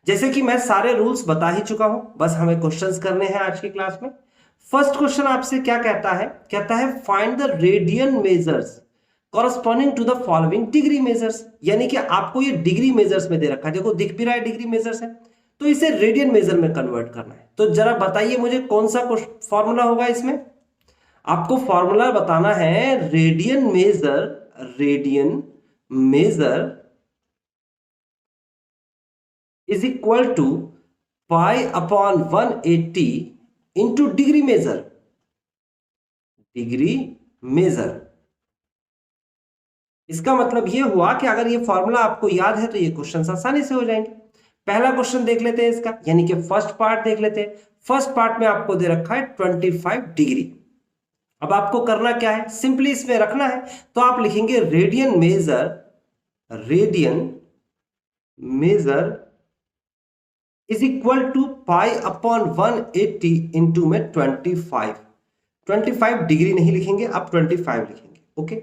जैसे कि मैं सारे रूल्स बता ही चुका हूं, बस हमें क्वेश्चंस करने हैं आज की क्लास में। फर्स्ट क्वेश्चन आपसे क्या कहता है, कहता है find the radian measures corresponding to the following degree measures. यानी कि आपको ये डिग्री मेजर्स में दे रखा है, देखो दिख भी रहा है डिग्री मेजर्स है, तो इसे रेडियन मेजर में कन्वर्ट करना है। तो जरा बताइए मुझे कौन सा फॉर्मूला होगा इसमें। आपको फॉर्मूला बताना है radian measure is equal to pi upon 180 into degree measure. Degree measure, इसका मतलब ये हुआ कि अगर ये फॉर्मूला आपको याद है तो ये क्वेश्चन आसानी से हो जाएंगे। पहला क्वेश्चन देख लेते हैं इसका, यानी कि फर्स्ट पार्ट देख लेते हैं। फर्स्ट पार्ट में आपको दे रखा है 25 डिग्री। अब आपको करना क्या है, सिंपली इसमें रखना है, तो आप लिखेंगे radian measure is equal to pi upon 180 into में 25 डिग्री नहीं लिखेंगे, आप 25 लिखेंगे। ओके,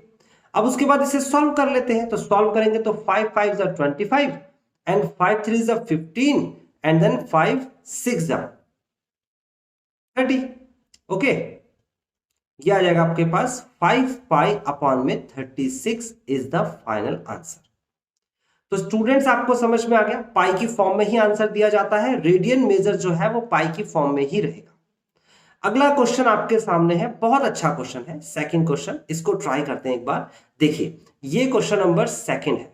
अब उसके बाद इसे सॉल्व कर लेते हैं। तो सॉल्व करेंगे तो 5 5 जा 25 एंड 5 3 जा 15 एंड देन 5 6 जा 30। ओके, ये आ जाएगा आपके पास 5 पाई अपॉन में 36 इज द फाइनल आंसर। तो स्टूडेंट्स आपको समझ में आ गया, पाई की फॉर्म में ही आंसर दिया जाता है, रेडियन मेजर जो है वो पाई की फॉर्म में ही रहेगा। अगला क्वेश्चन आपके सामने है, बहुत अच्छा क्वेश्चन है, सेकंड क्वेश्चन, इसको ट्राई करते हैं एक बार। देखिए ये क्वेश्चन नंबर सेकंड है,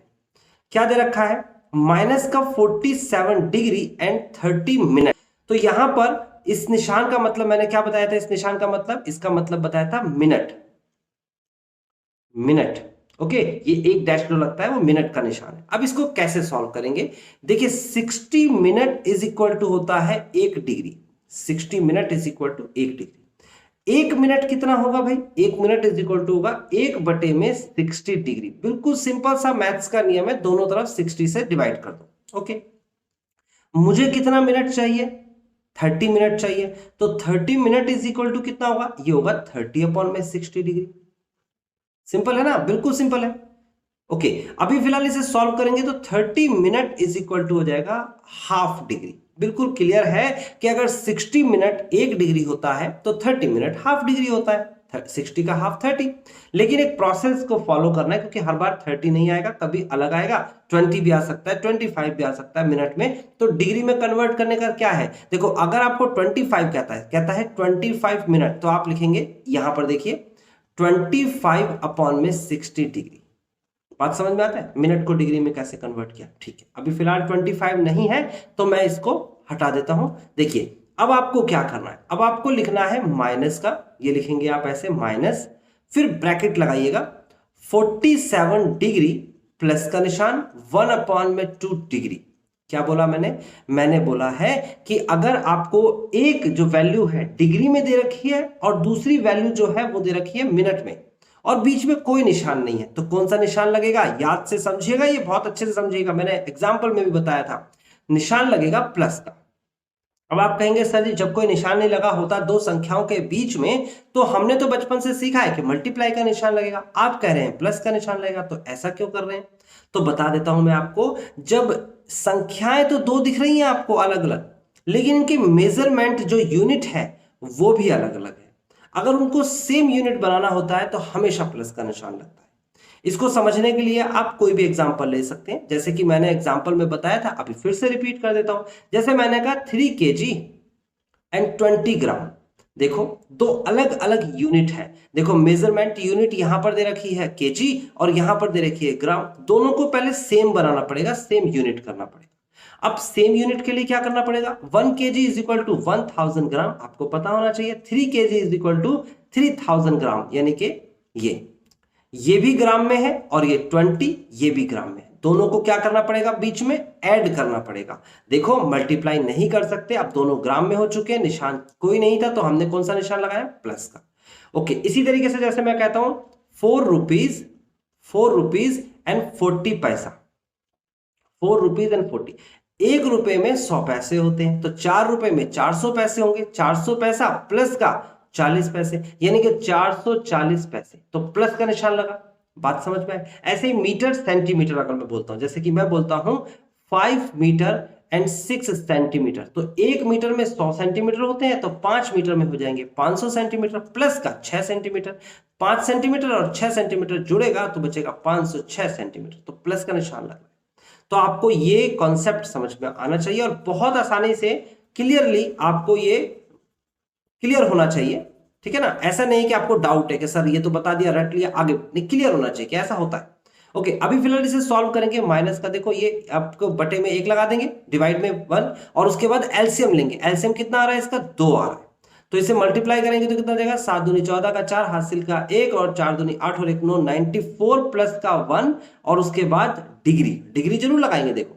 क्या दे रखा है, माइनस का 47 डिग्री एंड 30 मिनट। तो यहां पर इस निशान का मतलब मैंने क्या बताया था, इस निशान का मतलब, इसका मतलब बताया था मिनट। ओके, ये एक डैश जो लगता है वो मिनट का निशान है। अब इसको कैसे सॉल्व करेंगे, देखिए 60 मिनट इज इक्वल टू होता है 1 degree. 60 minute is equal to 1 degree. 1 minute कितना होगा भाई, 1 मिनट इज इक्वल टू होगा 1 बटे में 60 डिग्री। बिल्कुल सिंपल सा मैथ्स का नियम है, दोनों तरफ 60 से डिवाइड कर दो। ओके, मुझे कितना मिनट चाहिए, 30 मिनट चाहिए, तो 30 मिनट इज इक्वल टू कितना होगा, ये होगा 30 अपॉन में 60 डिग्री। सिंपल है ना, बिल्कुल सिंपल है। ओके, अभी फिलहाल इसे सॉल्व करेंगे तो 30 मिनट इज इक्वल टू हो जाएगा हाफ डिग्री। बिल्कुल क्लियर है कि अगर 60 मिनट 1 डिग्री होता है तो 30 मिनट हाफ डिग्री होता है, 60 का हाफ 30। लेकिन एक प्रोसेस को फॉलो करना है, क्योंकि हर बार 30 नहीं आएगा, कभी अलग आएगा, 20 भी आ सकता है, 25 भी आ सकता है मिनट में। तो डिग्री में कन्वर्ट करने का क्या है, देखो अगर आपको 25 कहता है 25 मिनट, तो आप लिखेंगे यहां पर देखिए 25 अपॉन में 60 डिग्री। बात समझ में आता है, मिनट को डिग्री में कैसे कन्वर्ट किया। ठीक है, अभी फिलहाल 25 नहीं है तो मैं इसको हटा देता हूं। देखिए अब आपको क्या करना है, अब आपको लिखना है माइनस का, ये लिखेंगे आप ऐसे माइनस, फिर ब्रैकेट लगाइएगा 47 डिग्री प्लस का निशान 1 अपॉन में 2 डिग्री। क्या बोला मैंने बोला है कि अगर आपको एक जो वैल्यू है डिग्री में दे रखी है और दूसरी वैल्यू जो है वो दे रखी है मिनट में, और बीच में कोई निशान नहीं है, तो कौन सा निशान लगेगा, याद से समझिएगा, ये बहुत अच्छे से समझिएगा, मैंने एग्जाम्पल में भी बताया था, निशान लगेगा प्लस का। अब आप कहेंगे सर जी जब कोई निशान नहीं लगा होता दो संख्याओं के बीच में, तो हमने तो बचपन से सीखा है कि मल्टीप्लाई का निशान लगेगा, आप कह रहे हैं प्लस का निशान लगेगा, तो ऐसा क्यों कर रहे हैं। तो बता देता हूं मैं आपको, जब संख्याएं तो दो दिख रही हैं आपको अलग अलग, लेकिन इनकी मेजरमेंट जो यूनिट है वो भी अलग अलग है। अगर उनको सेम यूनिट बनाना होता है तो हमेशा प्लस का निशान लगता है। इसको समझने के लिए आप कोई भी एग्जांपल ले सकते हैं, जैसे कि मैंने एग्जांपल में बताया था, अभी फिर से रिपीट कर देता हूं। जैसे मैंने कहा 3 kg एंड 20 ग्राम, देखो दो अलग अलग यूनिट है। देखो मेजरमेंट यूनिट यहां पर दे रखी है केजी और यहां पर दे रखी है ग्राम, दोनों को पहले सेम बनाना पड़ेगा, सेम यूनिट करना पड़ेगा। अब सेम यूनिट के लिए क्या करना पड़ेगा, 1 kg इज इक्वल टू 1000 ग्राम, आपको पता होना चाहिए। 3 kg इज इक्वल टू 3000 ग्राम, यानी कि ये भी ग्राम में है और ये 20 ये भी ग्राम में है, दोनों को क्या करना पड़ेगा, बीच में ऐड करना पड़ेगा। देखो मल्टीप्लाई नहीं कर सकते, अब दोनों ग्राम में हो चुके हैं, निशान कोई नहीं था तो हमने कौन सा निशान लगाया, प्लस का। ओके, इसी तरीके से जैसे मैं कहता हूं 4 रुपीज एंड 40 पैसा, 4 रुपीज एंड 40, 1 रुपए में 100 पैसे होते हैं, तो 4 रुपए में 400 पैसे होंगे, 400 पैसा प्लस का 40 पैसे, यानी कि 440 पैसे, तो प्लस का निशान लगा। बात समझ में आए। ऐसे ही मीटर सेंटीमीटर अगर मैं बोलता हूं, जैसे कि मैं बोलता हूं 5 मीटर एंड 6 सेंटीमीटर। तो 1 मीटर में 100 सेंटीमीटर होते हैं, तो 5 मीटर में हो जाएंगे 500 सेंटीमीटर प्लस का 6 सेंटीमीटर। 5 सेंटीमीटर और 6 सेंटीमीटर जुड़ेगा तो बचेगा 506 सेंटीमीटर, तो प्लस का निशान लग रहा है। तो आपको ये कॉन्सेप्ट समझ में आना चाहिए और बहुत आसानी से क्लियरली आपको ये क्लियर होना चाहिए, ठीक है ना। ऐसा नहीं कि आपको डाउट है कि सर ये तो बता दिया रट लिया आगे, नहीं, क्लियर होना चाहिए कि ऐसा होता है। ओके, अभी फिलहाल इसे सॉल्व करेंगे। माइनस का देखो ये आपको बटे में 1 लगा देंगे, डिवाइड में 1, और उसके बाद एलसीएम लेंगे। एलसीएम कितना आ रहा है इसका? 2 आ रहा है। तो इसे मल्टीप्लाई करेंगे तो कितना जाएगा? 7 दूनी 14 का 4, हासिल का 1 और 4 दूनी 8 और 1 9, 94 प्लस का 1 और उसके बाद डिग्री, डिग्री जरूर लगाएंगे। देखो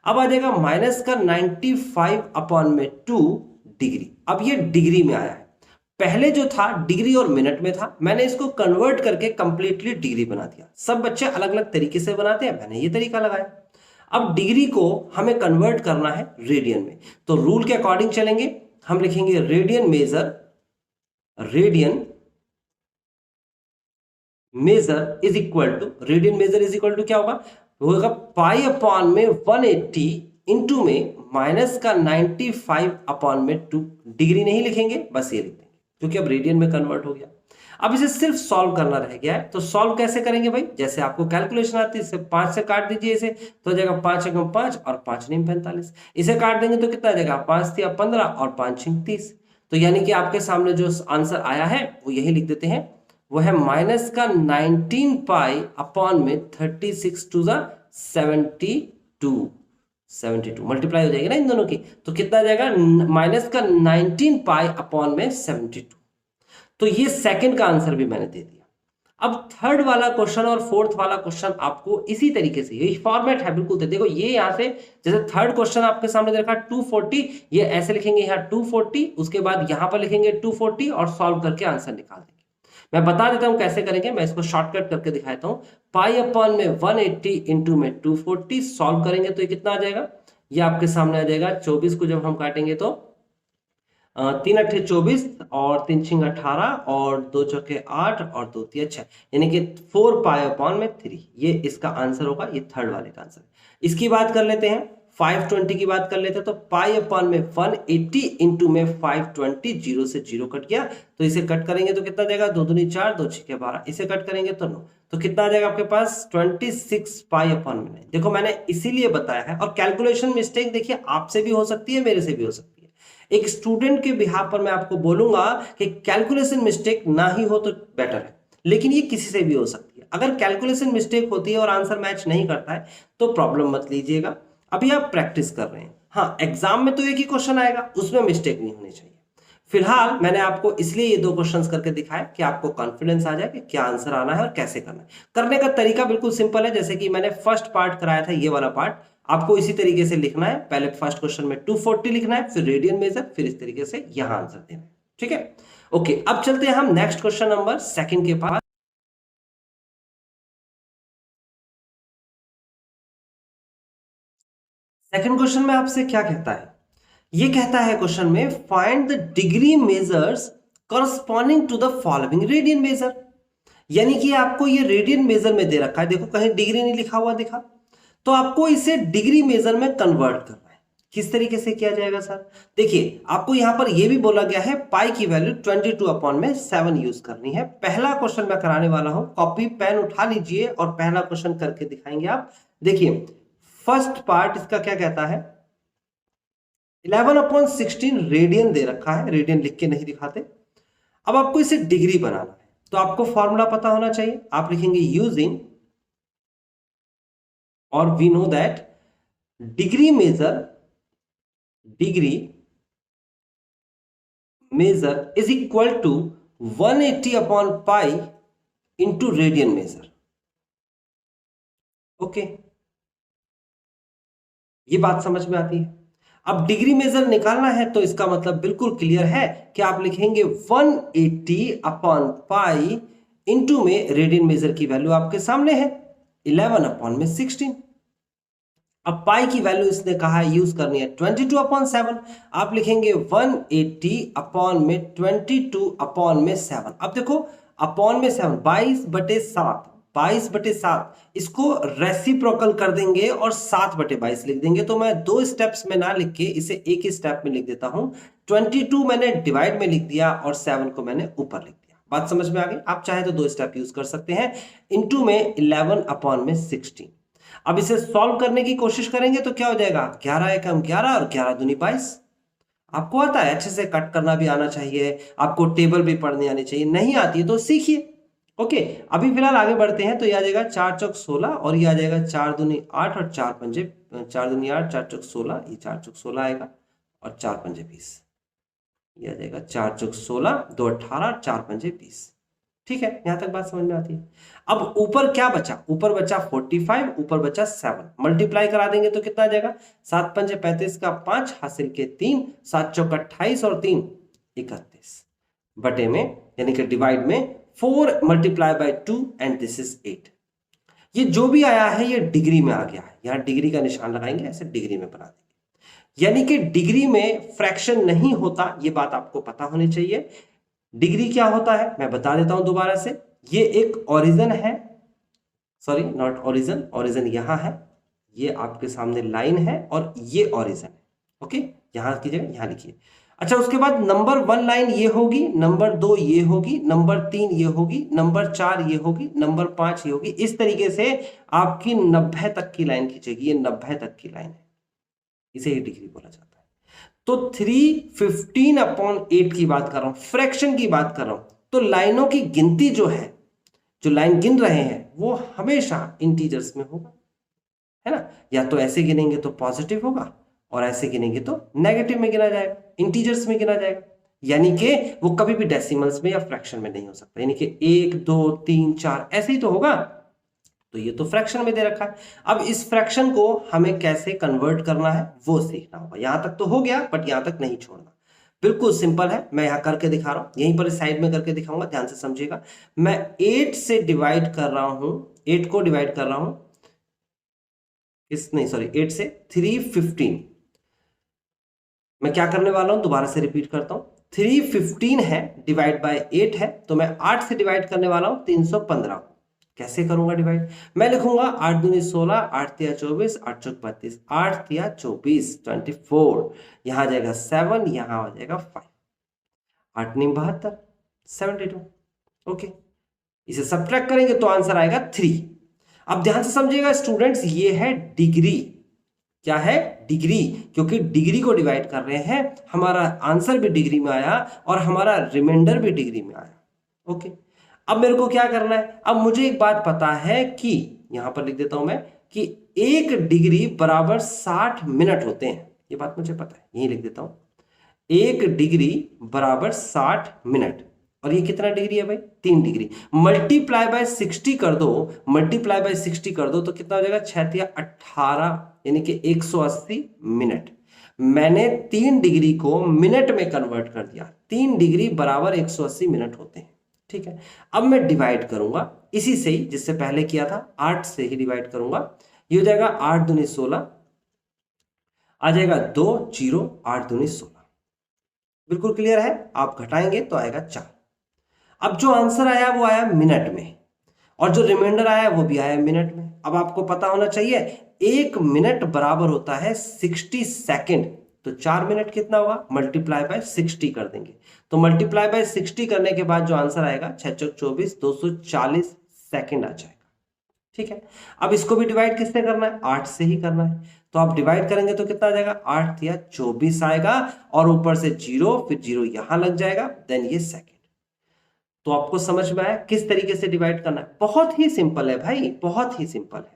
अब आ जाएगा माइनस का 95 अपॉन में 2 डिग्री। अब ये डिग्री में आया है, पहले जो था डिग्री और मिनट में था, मैंने इसको कन्वर्ट करके कंप्लीटली डिग्री बना दिया। सब बच्चे अलग अलग तरीके से बनाते हैं, मैंने ये तरीका लगाया। अब डिग्री को हमें कन्वर्ट करना है रेडियन में, तो रूल के अकॉर्डिंग चलेंगे। हम लिखेंगे radian measure is equal to, radian measure is equal to क्या होगा पाई अपॉन में 180 इंटू में माइनस का 95 अपॉन में 2। डिग्री नहीं लिखेंगे, बस ये लिख देंगे क्योंकि अब रेडियन में कन्वर्ट हो गया। अब इसे सिर्फ सॉल्व करना रह गया है, तो सॉल्व कैसे करेंगे भाई? जैसे आपको कैलकुलेशन आती है, इसे 5 से काट दीजिए इसे, तो हो जाएगा 5 एकम 5 और 5 नीम 45। इसे काट देंगे तो कितना आ जाएगा? 5 तिया 15 और 5 छिंग 30। तो यानी कि आपके सामने जो आंसर आया है वो यही लिख देते हैं, वो है माइनस का 19 पाई अपॉन में 36 टू द 72 मल्टीप्लाई हो जाएगी ना इन दोनों की, तो कितना आ जाएगा? माइनस का 19 पाई अपॉन में 72। तो ये सेकंड का आंसर भी मैंने दे दिया। अब थर्ड वाला क्वेश्चन और फोर्थ वाला क्वेश्चन आपको इसी तरीके से, यही फॉर्मेट है बिल्कुल। देखो ये यहां से जैसे थर्ड क्वेश्चन आपके सामने दे रखा 240, ये ऐसे लिखेंगे यहाँ 240, उसके बाद यहां पर लिखेंगे 240 और सॉल्व करके आंसर निकाल देंगे। मैं बता देता हूं कैसे करेंगे, मैं इसको शॉर्टकट करके दिखाता हूं। पाई अपॉन में 180 इंटू में 240 सॉल्व करेंगे तो ये कितना आ जाएगा? ये आपके सामने आ जाएगा 24 को जब हम काटेंगे तो 3 अट्ठे 24 और 3 छिंग 18 और 2 चौके 8 और 2 तिया 6, यानी कि 4 पाई अपॉन में 3। ये इसका आंसर होगा, ये थर्ड वाले का आंसर। इसकी बात कर लेते हैं, 520 की बात कर लेते हैं। तो पाई अपॉन में 180 इंटू में 520, 0 से 0 कट गया, तो इसे कट करेंगे तो कितना जाएगा? 2 दूनी 4, 2 छिके 12, इसे कट करेंगे तो 9, तो कितना आ जाएगा आपके पास? 26 पाई अपॉन में 9। देखो मैंने इसीलिए बताया है, और कैलकुलेशन मिस्टेक देखिए आपसे भी हो सकती है, मेरे से भी हो सकती है। एक स्टूडेंट के बिहाफ पर मैं आपको बोलूंगा कि कैलकुलेशन मिस्टेक ना ही हो तो बेटर है, लेकिन ये किसी से भी हो सकती है। अगर कैलकुलेशन मिस्टेक होती है और आंसर मैच नहीं करता है तो प्रॉब्लम मत लीजिएगा, अभी आप प्रैक्टिस कर रहे हैं। हाँ, एग्जाम में तो एक ही क्वेश्चन आएगा, उसमें मिस्टेक नहीं होनी चाहिए। फिलहाल मैंने आपको इसलिए ये 2 क्वेश्चंस करके दिखाया कि आपको कॉन्फिडेंस आ जाए कि क्या आंसर आना है और कैसे करना है। करने का तरीका बिल्कुल सिंपल है, जैसे कि मैंने फर्स्ट पार्ट कराया था, ये वाला पार्ट आपको इसी तरीके से लिखना है। पहले फर्स्ट क्वेश्चन में 240 लिखना है, फिर रेडियन मेजर, फिर इस तरीके से यहां आंसर देना है, ठीक है। ओके, अब चलते हैं हम नेक्स्ट क्वेश्चन नंबर 2 के पास। सेकंड क्वेश्चन में आपसे क्या कहता है? ये कहता है क्वेश्चन में, find the degree measures corresponding to the following radian measure. यानी कि आपको ये रेडियन मेजर में दे रखा है, देखो कहीं डिग्री नहीं लिखा हुआ दिखा, तो आपको इसे डिग्री मेजर में कन्वर्ट करना है। किस तरीके से किया जाएगा सर? देखिए आपको यहां पर यह भी बोला गया है पाई की वैल्यू 22 अपॉन में 7 यूज करनी है। पहला क्वेश्चन मैं कराने वाला हूं, कॉपी पेन उठा लीजिए और पहला क्वेश्चन करके दिखाएंगे आप। देखिए फर्स्ट पार्ट इसका क्या कहता है, 11/16 रेडियन दे रखा है, रेडियन लिख के नहीं दिखाते। अब आपको इसे डिग्री बनाना है, तो आपको फॉर्मूला पता होना चाहिए। आप लिखेंगे यूजिंग, और we know that degree measure is equal to 180 upon pi into radian measure. Okay, ये बात समझ में आती है। अब डिग्री मेजर निकालना है तो इसका मतलब बिल्कुल क्लियर है कि आप लिखेंगे 180 अपॉन पाई इंटू में रेडियन मेजर की वैल्यू आपके सामने है 11 अपॉन में 16। अब पाई की वैल्यू इसने कहा है यूज करनी है 22 अपॉन 7। आप लिखेंगे 180 अपॉन में 22 अपॉन में 7। अब देखो अपॉन में 7, 22/7, 22/7 इसको रेसिप्रोकल कर देंगे और 7/22 लिख देंगे। तो मैं 2 स्टेप्स में ना लिख के इसे एक ही स्टेप में लिख देता हूं। 22 मैंने डिवाइड में लिख दिया और 7 को मैंने ऊपर लिख दिया। बात समझ में आ गई? आप चाहे तो 2 स्टेप यूज कर सकते हैं। इनटू में 11/16। अब इसे सॉल्व करने की कोशिश करेंगे तो क्या हो जाएगा, 11 एकम 11 और 11 दूनी 22। आपको आता है, अच्छे से कट करना भी आना चाहिए, आपको टेबल भी पढ़नी आनी चाहिए। नहीं आती है तो सीखिए। ओके, अभी फिलहाल आगे बढ़ते हैं। तो ये आ जाएगा 4 चौक 16 और ये आ जाएगा 4 दूनी 8 और 4 पंजे 4 दूनी 8, 4 चौक 16, ये 4 चौक 16 आएगा और 4 पंजे 20। ये आ जाएगा 4 चौक 16, 2 18, 4 पंजे 20। ठीक है, यहां तक बात समझ में आती है। अब ऊपर क्या बचा, ऊपर बचा 45, ऊपर बचा 7। मल्टीप्लाई करा देंगे तो कितना आ जाएगा, 7 पंजे 35 का 5 हासिल के 3, 7 चौक 28 और 3 31 बटे में यानी कि डिवाइड में 4 multiply by 2 and this is 8। ये जो भी आया है ये डिग्री में आ गया है। यहां डिग्री का निशान लगाएंगे, ऐसे डिग्री में बना देंगे। यानी कि डिग्री में फ्रैक्शन नहीं होता, ये बात आपको पता होनी चाहिए। डिग्री क्या होता है मैं बता देता हूं दोबारा से। ये एक ओरिजिन है, सॉरी नॉट ओरिजिन, ओरिजिन यहां है, ये आपके सामने लाइन है और ये ओरिजिन है। ओके, यहां की जगह यहां लिखिए। अच्छा, उसके बाद नंबर 1 लाइन ये होगी, नंबर 2 ये होगी, नंबर 3 ये होगी, नंबर 4 ये होगी, नंबर 5 ये होगी। इस तरीके से आपकी 90 तक की लाइन खींचेगी। ये 90 तक की लाइन है, इसे ही डिग्री बोला जाता है। तो 315/8 की बात कर रहा हूं, फ्रैक्शन की बात कर रहा हूं। तो लाइनों की गिनती जो है, जो लाइन गिन रहे हैं वो हमेशा इंटीजर्स में होगा, है ना। या तो ऐसे गिनेंगे तो पॉजिटिव होगा और ऐसे गिनेंगे तो नेगेटिव में गिना जाएगा, इंटीजर्स में गिना जाएगा। यानी कि वो कभी भी डेसिमल्स में या फ्रैक्शन में नहीं हो सकता। यानी कि 1 2 3 4 ऐसे ही तो होगा। तो ये तो फ्रैक्शन में दे रखा है। अब इस फ्रैक्शन को हमें कैसे कन्वर्ट करना है वो सीखना होगा। यहां तक तो हो गया, बट यहां तक नहीं छोड़ना। बिल्कुल सिंपल है, मैं यहां करके दिखा रहा हूं, यहीं पर साइड में करके दिखाऊंगा, ध्यान से समझिएगा। मैं 8 से डिवाइड कर रहा हूं, 8 को डिवाइड कर रहा हूं इस, नहीं सॉरी 8 से 315। मैं क्या करने वाला हूं, दोबारा से रिपीट करता हूं। 315 है, डिवाइड बाय 8 है, तो मैं 8 से डिवाइड करने वाला हूं 315। कैसे करूंगा डिवाइड, मैं लिखूंगा 8 दूनी 16, 8 तिया 24, 8 चौक 32, 8 तिया 24 24। यहां आ जाएगा 7, यहां आ जाएगा 5, 8 नीम 72, 72। ओके, इसे सब्ट्रैक्ट करेंगे तो आंसर आएगा 3। अब ध्यान से समझिएगा स्टूडेंट्स, ये है डिग्री। क्या है, डिग्री, क्योंकि डिग्री को डिवाइड कर रहे हैं। हमारा आंसर भी डिग्री में आया और हमारा रिमाइंडर भी डिग्री में आया। ओके, अब मेरे को क्या करना है, अब मुझे एक बात पता है कि यहां पर लिख देता हूं मैं कि 1 डिग्री बराबर 60 मिनट होते हैं। ये बात मुझे पता है, यही लिख देता हूं, 1 डिग्री बराबर 60 मिनट। और ये कितना डिग्री है भाई, 3 डिग्री। मल्टीप्लाई बाय 60 कर दो, मल्टीप्लाई बाय 60 कर दो तो कितना हो जाएगा, 6 तिया 18, यानी कि 180 मिनट। मैंने 3 डिग्री को मिनट में कन्वर्ट कर दिया। 3 डिग्री बराबर 180 मिनट होते हैं। ठीक है, अब मैं डिवाइड करूंगा इसी से ही जिससे पहले किया था, 8 से ही डिवाइड करूंगा। ये हो जाएगा 8 दूनी 16, आ जाएगा 2 0, 8 दूनी 16। बिल्कुल क्लियर है, आप घटाएंगे तो आएगा 4। अब जो आंसर आया वो आया मिनट में और जो रिमाइंडर आया वो भी आया मिनट में। अब आपको पता होना चाहिए 1 मिनट बराबर होता है 60 सेकंड। तो 4 मिनट कितना होगा, मल्टीप्लाई बाय 60 कर देंगे। तो मल्टीप्लाई बाय 60 करने के बाद जो आंसर आएगा 6 चौक 24, 240 सेकंड आ जाएगा। ठीक है, अब इसको भी डिवाइड किससे करना है, 8 से ही करना है। तो आप डिवाइड करेंगे तो कितना आ जाएगा, 8 या 24 आएगा और ऊपर से 0, फिर 0 यहां लग जाएगा, देन ये सेकंड। तो आपको समझ में आया किस तरीके से डिवाइड करना है। बहुत ही सिंपल है भाई, बहुत ही सिंपल है।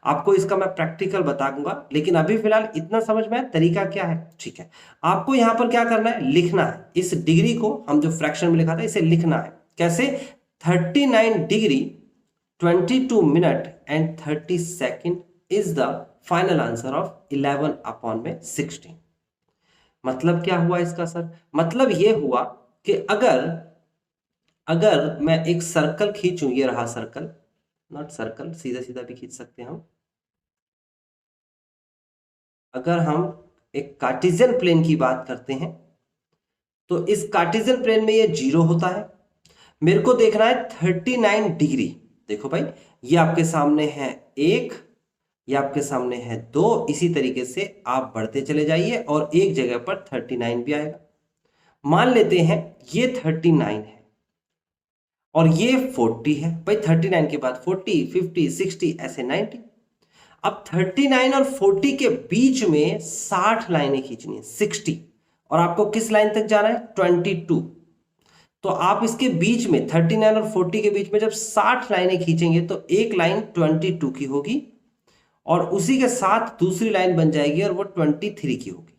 आपको इसका मैं प्रैक्टिकल बता दूंगा, लेकिन अभी फिलहाल इतना समझ में आया तरीका क्या है। ठीक है, आपको यहां पर क्या करना है, लिखना है। इस डिग्री को हम जो फ्रैक्शन में लिखा था इसे लिखना है। कैसे, 39 degree 22 minute and 30 second is the final answer of 11/16। मतलब क्या हुआ इसका सर, मतलब यह हुआ कि अगर मैं एक सर्कल खींचूं, ये रहा सर्कल, नॉट सर्कल, सीधा सीधा भी खींच सकते हैं हम। अगर हम एक कार्टेशियन प्लेन की बात करते हैं तो इस कार्टेशियन प्लेन में ये 0 होता है। मेरे को देखना है 39 डिग्री। देखो भाई, ये आपके सामने है 1, ये आपके सामने है 2, इसी तरीके से आप बढ़ते चले जाइए और एक जगह पर 39 भी आएगा। मान लेते हैं ये 39 है और ये 40 है। भाई 39 के बाद 40, 50, 60 ऐसे 90। अब 39 और 40 के बीच में 60 लाइनें खींचनी है, 60, और आपको किस लाइन तक जाना है? 22। तो आप इसके बीच में 39 और 40 के बीच में जब 60 लाइनें खींचेंगे तो एक लाइन 22 की होगी और उसी के साथ दूसरी लाइन बन जाएगी और वो 23 की होगी।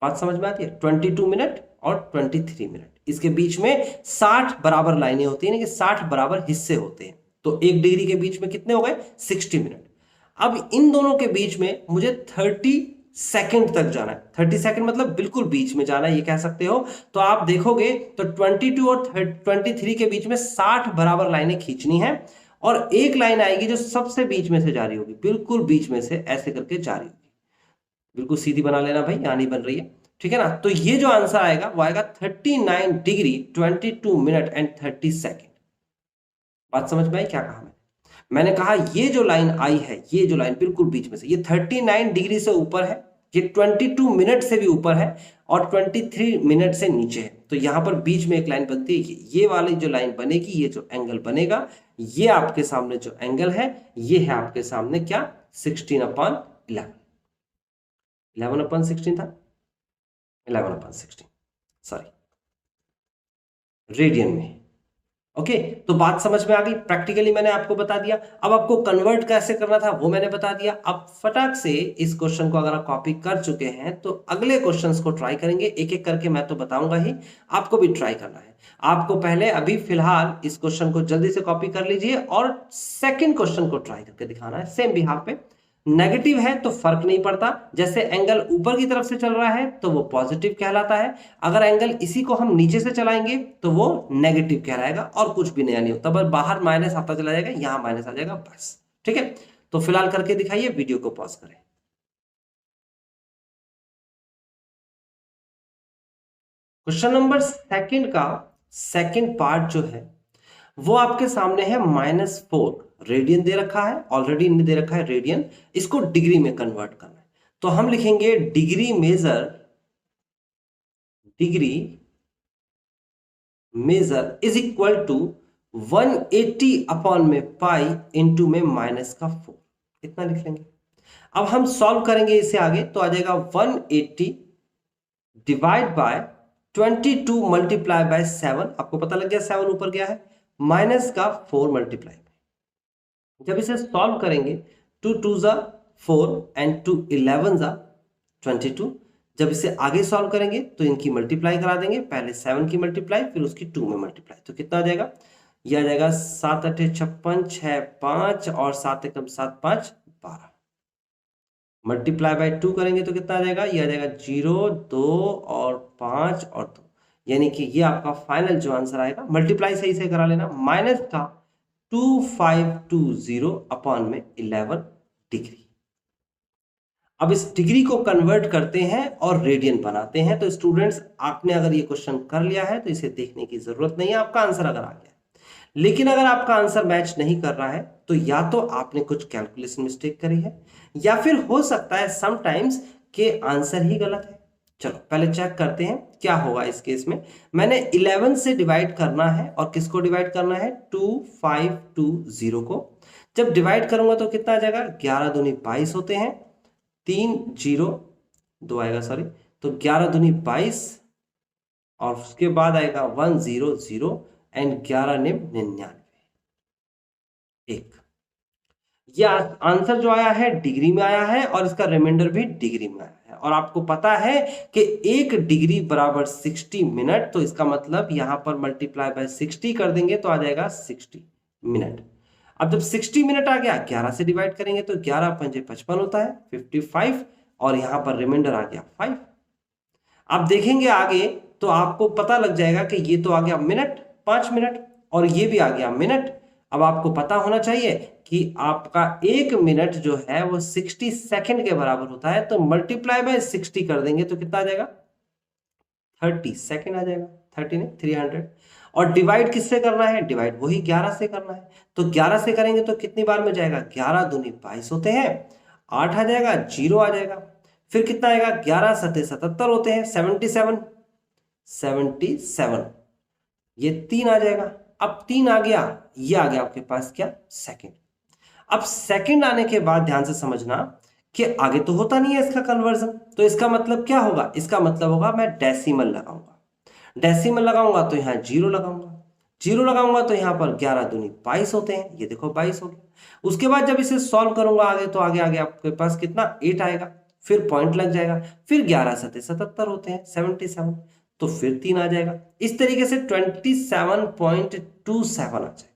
बात समझ में आती है? 22 मिनट और 23 मिनट, इसके बीच में 60 बराबर लाइनें होती हैं, कि 60 बराबर हिस्से होते हैं। तो एक डिग्री के बीच में कितने हो गए? 60 मिनट। अब इन दोनों के बीच में मुझे 30 सेकंड तक जाना है। 30 सेकंड मतलब बिल्कुल बीच में जाना है, ये कह सकते हो। तो आप देखोगे तो 22 और 23 के बीच में 60 बराबर लाइनें खींचनी है और एक लाइन आएगी जो सबसे बीच में से जा रही होगी, बिल्कुल बीच में से ऐसे करके जा रही होगी। बिल्कुल सीधी बना लेना भाई, यहां नहीं बन रही है, ठीक है ना। तो ये जो आंसर आएगा वो आएगा 39 डिग्री 22 मिनट एंड 30 सेकेंड। बात समझ में आई क्या कहा मैंने कहा ये जो लाइन आई है, ये जो लाइन बिल्कुल बीच में से, ये 39 डिग्री से ऊपर है, ये 22 मिनट से भी ऊपर है और 23 मिनट से नीचे है। तो यहां पर बीच में एक लाइन बनती है, ये वाली जो लाइन बनेगी, ये जो एंगल बनेगा, ये आपके सामने जो एंगल है, ये है आपके सामने क्या? 16/11। 11/16 था, 11/16 सॉरी, रेडियन में। ओके, तो बात समझ में आ गई। प्रैक्टिकली मैंने आपको बता दिया। अब आपको कन्वर्ट कैसे करना था वो मैंने बता दिया। अब फटाक से इस क्वेश्चन को अगर आप कॉपी कर चुके हैं तो अगले क्वेश्चंस को ट्राई करेंगे, एक एक करके। मैं तो बताऊंगा ही, आपको भी ट्राई करना है। आपको पहले अभी फिलहाल इस क्वेश्चन को जल्दी से कॉपी कर लीजिए और सेकेंड क्वेश्चन को ट्राई करके दिखाना है सेम बिहाफ पे। नेगेटिव है तो फर्क नहीं पड़ता, जैसे एंगल ऊपर की तरफ से चल रहा है तो वो पॉजिटिव कहलाता है, अगर एंगल इसी को हम नीचे से चलाएंगे तो वो नेगेटिव कहलाएगा और कुछ भी नया नहीं होता, बस बाहर माइनस आता चला जाएगा, यहां माइनस आ जाएगा, बस। ठीक है, तो फिलहाल करके दिखाइए, वीडियो को पॉज करें। क्वेश्चन नंबर सेकंड का सेकंड पार्ट जो है वो आपके सामने है -4 रेडियन दे रखा है, ऑलरेडी इनने दे रखा है रेडियन, इसको डिग्री में कन्वर्ट करना है। तो हम लिखेंगे degree measure is equal to 180 upon में पाई इंटू में -4, इतना लिख लेंगे। अब हम सॉल्व करेंगे इसे आगे, तो आ जाएगा 180 डिवाइड बाय 22 मल्टीप्लाई बाय 7, आपको पता लग गया 7 ऊपर गया है, माइनस का 4 मल्टीप्लाई। जब इसे सॉल्व करेंगे 2 2 जा 4 एंड 2 11 जा 22। जब इसे आगे सॉल्व करेंगे तो इनकी मल्टीप्लाई करा देंगे, पहले 7 की मल्टीप्लाई फिर उसकी 2 में मल्टीप्लाई, तो कितना आ जाएगा? यह आ जाएगा 7 8 56 6 5 और 7 1 7 5 12। मल्टीप्लाई बाय 2 करेंगे तो कितना आ जाएगा? यह आ जाएगा 0 2 और 5 और 2, यानी कि ये आपका फाइनल जो आंसर आएगा, मल्टीप्लाई सही से करा लेना, माइनस का 2520 अपॉन में 11 डिग्री। अब इस डिग्री को कन्वर्ट करते हैं और रेडियन बनाते हैं। तो स्टूडेंट्स, आपने अगर ये क्वेश्चन कर लिया है तो इसे देखने की जरूरत नहीं है, आपका आंसर अगर आ गया। लेकिन अगर आपका आंसर मैच नहीं कर रहा है तो या तो आपने कुछ कैलकुलेशन मिस्टेक करी है या फिर हो सकता है समटाइम्स के आंसर ही गलत है। चलो पहले चेक करते हैं क्या होगा इस केस में। मैंने 11 से डिवाइड करना है और किसको डिवाइड करना है? 2520 को। जब डिवाइड करूंगा तो कितना आ जाएगा? 11 दूनी 22 होते हैं, 3 0 2 आएगा, सॉरी, तो 11 दूनी 22 और उसके बाद आएगा 100 एंड 11 निम 99, एक। यह आंसर जो आया है डिग्री में आया है और इसका रिमाइंडर भी डिग्री में आया है। और आपको पता है कि 1 डिग्री बराबर 60 मिनट, तो इसका मतलब यहां पर मल्टीप्लाई बाय 60 कर देंगे तो आ जाएगा 60 मिनट। अब जब 60 मिनट आ गया, 11 से डिवाइड करेंगे तो 11 पंजे 55 होता है, 55, और यहां पर रिमाइंडर आ गया 5। आप देखेंगे आगे तो आपको पता लग जाएगा कि ये तो आ गया मिनट, 5 मिनट, और ये भी आ गया मिनट। अब आपको पता होना चाहिए कि आपका 1 मिनट जो है वो 60 सेकंड के बराबर होता है, तो मल्टीप्लाई बाय 60 कर देंगे तो कितना आ जाएगा? 30 सेकंड आ जाएगा, 13 है 300। और डिवाइड किससे करना है? डिवाइड वही 11 से करना है। तो 11 से करेंगे तो कितनी बार में जाएगा? 11 दूनी 22 होते हैं, 8 आ जाएगा, 0 आ जाएगा। फिर कितना आएगा? 11 सते 77 होते हैं, 77 ये 3 आ जाएगा। अब 3 आ गया, ये आ गया आपके पास क्या? सेकंड। अब सेकंड आने के बाद ध्यान से समझना कि आगे तो होता नहीं है इसका कन्वर्जन, तो इसका मतलब क्या होगा? इसका मतलब होगा मैं डेसिमल लगाऊंगा। डेसिमल लगाऊंगा तो यहां 0 लगाऊंगा, 0 लगाऊंगा तो यहां पर 11 दूनी 22 होते हैं, ये देखो 22 हो गया। उसके बाद जब इसे सॉल्व करूंगा आगे, तो आगे आगे आपके पास कितना? 8 आएगा, फिर पॉइंट लग जाएगा, फिर 11 सते 77 होते हैं, 77, तो फिर 3 आ जाएगा। इस तरीके से 27.27 आ जाएगा।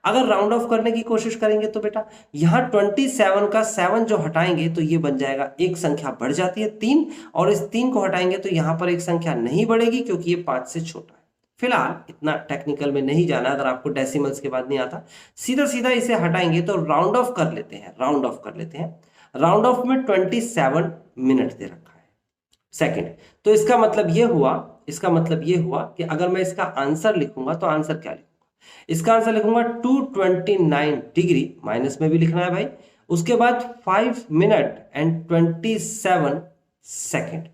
अगर राउंड ऑफ करने की कोशिश करेंगे तो बेटा यहां 27 का 7 जो हटाएंगे तो ये बन जाएगा, एक संख्या बढ़ जाती है 3, और इस 3 को हटाएंगे तो यहां पर एक संख्या नहीं बढ़ेगी क्योंकि ये 5 से छोटा है। फिलहाल इतना टेक्निकल में नहीं जाना, अगर आपको डेसिमल्स के बाद नहीं आता, सीधा सीधा इसे हटाएंगे तो राउंड ऑफ कर लेते हैं। राउंड ऑफ कर लेते हैं, राउंड ऑफ में 27 मिनट दे रखा है सेकंड। तो इसका मतलब ये हुआ, इसका मतलब ये हुआ कि अगर मैं इसका आंसर लिखूंगा तो आंसर क्या लिखूंगा? इसका आंसर लिखूंगा 229 डिग्री, माइनस में भी लिखना है भाई, उसके बाद 5 मिनट एंड 27 सेकेंड।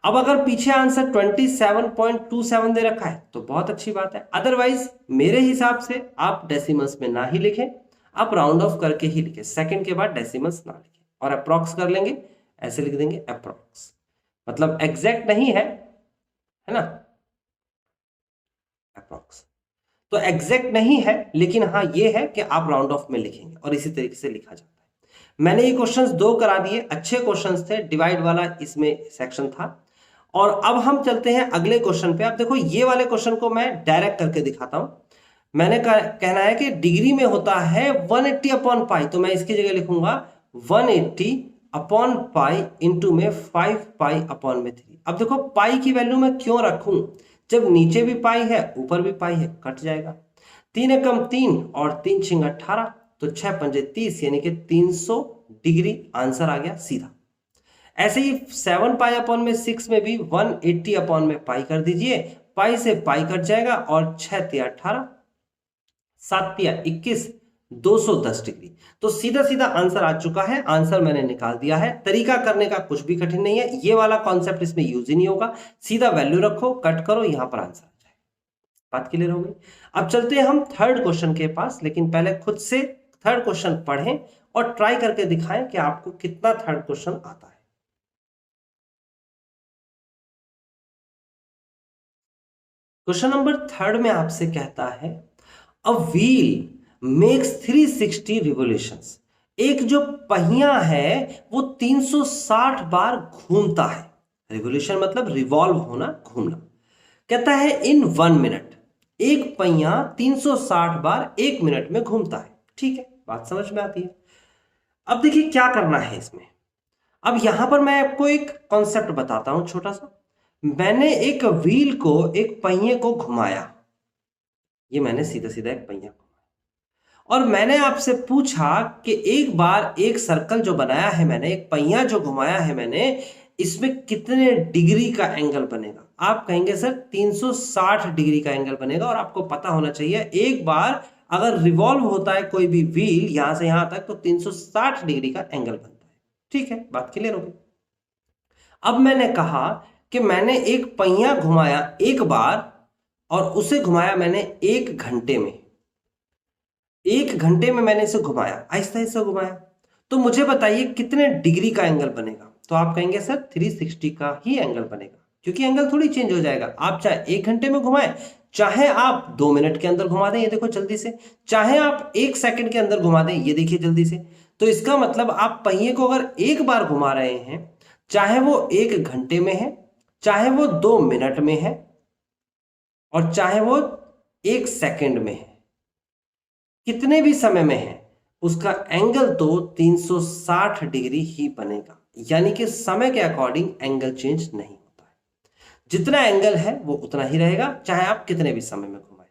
अब अगर पीछे आंसर 27.27 दे रखा है तो बहुत अच्छी बात है, अदरवाइज मेरे हिसाब से आप डेसिमल्स में ना ही लिखें, आप राउंड ऑफ करके ही लिखें, सेकंड के बाद डेसिमल्स ना लिखें, और अप्रॉक्स कर लेंगे, ऐसे लिख देंगे अप्रॉक्स, मतलब एग्जैक्ट नहीं है ना, अप्रॉक्स। तो एग्जैक्ट नहीं है, लेकिन हाँ ये है कि आप राउंड ऑफ में लिखेंगे, और इसी तरीके से लिखा जाता है। मैंने ये क्वेश्चंस 2 करा दिए, अच्छे क्वेश्चंस थे, डिवाइड वाला इसमें सेक्शन था। और अब हम चलते हैं अगले क्वेश्चन पे। आप देखो ये वाले क्वेश्चन को मैं डायरेक्ट करके दिखाता हूं। मैंने कहना है कि डिग्री में होता है 180 अपॉन पाई, तो मैं इसकी जगह लिखूंगा 180 अपॉन पाई इंटू में 5 पाई अपॉन में 3। अब देखो पाई की वैल्यू मैं क्यों रखूं? जब नीचे भी पाई है ऊपर भी पाई है, कट जाएगा। 3 एकम 3 और 3 छिंग 18, तो 6 पंजे 30, यानी कि 300 डिग्री आंसर आ गया सीधा। ऐसे ही 7 पाई अपॉन में 6 में भी 180 अपॉन में पाई कर दीजिए, पाई से पाई कट जाएगा, और 6 तिया 18, 7 तिया 21, 210 डिग्री। तो सीधा सीधा आंसर आ चुका है, आंसर मैंने निकाल दिया है। तरीका करने का कुछ भी कठिन नहीं है, ये वाला कॉन्सेप्ट इसमें यूज ही नहीं होगा, सीधा वैल्यू रखो, कट करो, यहां पर आंसर आ जाएगा। बात क्लियर हो गई? अब चलते हैं हम थर्ड क्वेश्चन के पास, लेकिन पहले खुद से थर्ड क्वेश्चन पढ़ें और ट्राई करके दिखाएं कि आपको कितना थर्ड क्वेश्चन आता है। क्वेश्चन नंबर थर्ड में आपसे कहता है अ व्हील मेक्स 360 रिवोल्यूशंस। एक जो पहिया है वो 360 बार घूमता है। रिवोल्यूशन मतलब रिवॉल्व होना, घूमना। कहता है इन 1 मिनट, एक पहिया 360 बार 1 मिनट में घूमता है। ठीक है, बात समझ में आती है। अब देखिए क्या करना है इसमें। अब यहां पर मैं आपको एक कॉन्सेप्ट बताता हूं छोटा सा। मैंने एक व्हील को, एक पहिए को घुमाया, ये मैंने सीधा सीधा एक पहिया घुमाया, और मैंने आपसे पूछा कि एक बार एक सर्कल जो बनाया है मैंने, एक पहिया जो घुमाया है मैंने, इसमें कितने डिग्री का एंगल बनेगा? आप कहेंगे सर 360 डिग्री का एंगल बनेगा, और आपको पता होना चाहिए एक बार अगर रिवॉल्व होता है कोई भी व्हील यहां से यहां तक, तो 360 डिग्री का एंगल बनता है। ठीक है, बात क्लियर हो गई? अब मैंने कहा कि मैंने एक पहिया घुमाया एक बार, और उसे घुमाया मैंने 1 घंटे में। 1 घंटे में मैंने इसे घुमाया, आहिस्ता आहिस्ता घुमाया, तो मुझे बताइए कितने डिग्री का एंगल बनेगा? तो आप कहेंगे सर 360 का ही एंगल बनेगा, क्योंकि एंगल थोड़ी चेंज हो जाएगा। आप चाहे 1 घंटे में घुमाएं, चाहे आप 2 मिनट के अंदर घुमा दें, ये देखो जल्दी से, चाहे आप 1 सेकंड के अंदर घुमा दें, ये देखिए जल्दी से। तो इसका मतलब आप पहिए को अगर एक बार घुमा रहे हैं, चाहे वो 1 घंटे में है, चाहे वो 2 मिनट में है, और चाहे वो 1 सेकंड में है, कितने भी समय में है, उसका एंगल तो 360 डिग्री ही बनेगा। यानी कि समय के अकॉर्डिंग एंगल चेंज नहीं होता है, जितना एंगल है वो उतना ही रहेगा, चाहे आप कितने भी समय में घुमाएं।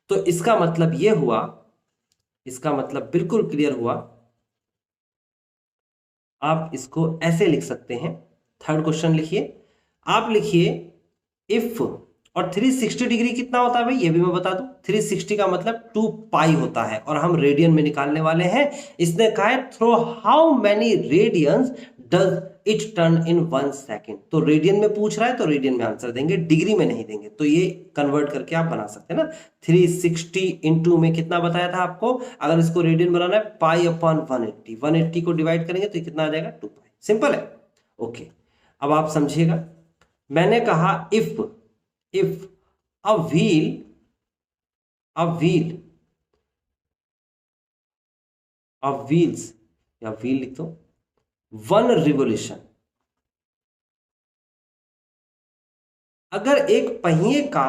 तो इसका मतलब यह हुआ, इसका मतलब बिल्कुल क्लियर हुआ। आप इसको ऐसे लिख सकते हैं। थर्ड क्वेश्चन लिखिए, आप लिखिए इफ और 360 डिग्री कितना होता है भाई, ये भी मैं बता दूं। 360 का मतलब 2 पाई होता है, और हम रेडियन में निकालने वाले हैं। इसने कहा है through how many radians does it turn in 1 second. तो रेडियन में पूछ रहा है तो रेडियन में आंसर देंगे, डिग्री में नहीं देंगे। तो ये कन्वर्ट करके आप बना सकते हैं ना। 360 इंटू में कितना बताया था आपको, अगर इसको रेडियन बनाना है पाई अपॉन 180, 180 को डिवाइड करेंगे तो कितना आ जाएगा 2 पाई। सिंपल है। ओके, अब आप समझिएगा। मैंने कहा if a wheel of wheels या व्हील लिख दो, 1 रिवोल्यूशन, अगर एक पहिए का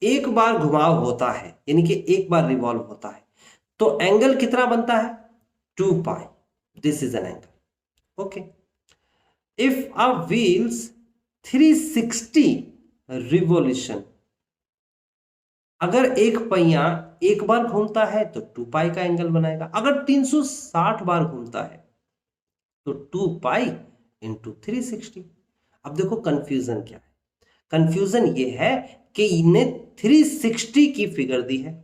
एक बार घुमाव होता है, यानी कि एक बार रिवॉल्व होता है, तो एंगल कितना बनता है 2 pi. This is an angle. Okay, if a wheels 360 revolution, अगर एक पहिया एक बार घूमता है तो 2 पाई का एंगल बनाएगा। अगर 360 बार घूमता है तो 2 पाई इंटू 360। अब देखो कंफ्यूजन क्या है, कंफ्यूजन ये है कि इन्हें 360 की फिगर दी है।